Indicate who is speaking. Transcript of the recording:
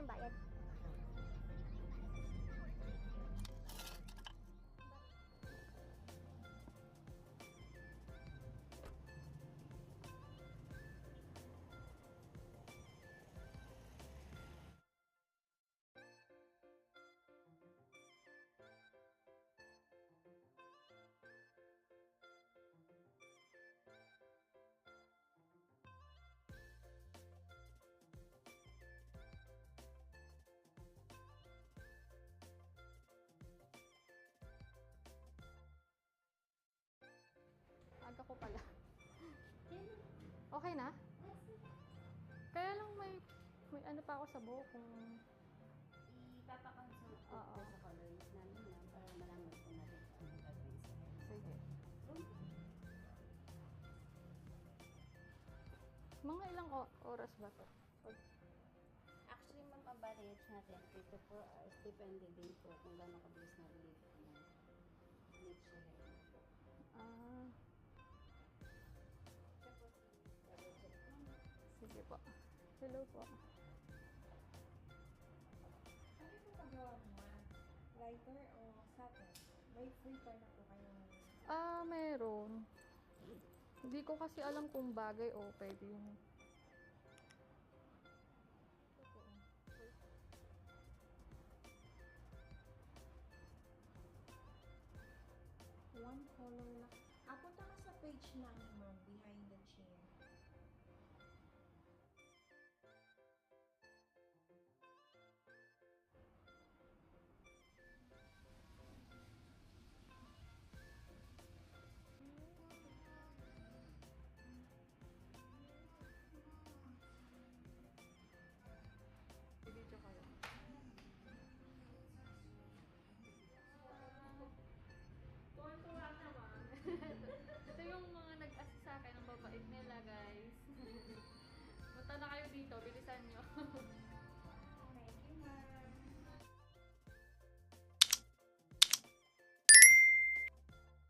Speaker 1: yung bayad.
Speaker 2: Aga ko pala. Okay na? Kaya lang may ano pa ako sa buhok kung...
Speaker 3: Ipapakonsult ko
Speaker 2: Oo.
Speaker 3: sa colorist namin yan para malaman ko na rin kung anong gagawin sa hair.
Speaker 2: Sige. Mga ilang oras ba to?
Speaker 3: Actually, ma'am, ang bariage natin, 3 to 4 hours. Depende din po kung gano'ng kabilis na relief ng bleach sa hair mo po.
Speaker 2: Ah,
Speaker 3: Siya po si double check.
Speaker 2: sige po. Hello po.
Speaker 4: Ano yung pagawa mo? Lighter o satin? May free pa na po kayo.
Speaker 2: Ah, meron. Hindi ko kasi alam kung bagay o pwede yung... Ito po.
Speaker 4: One color lang. Punta ka sa page namin, Ma'am B.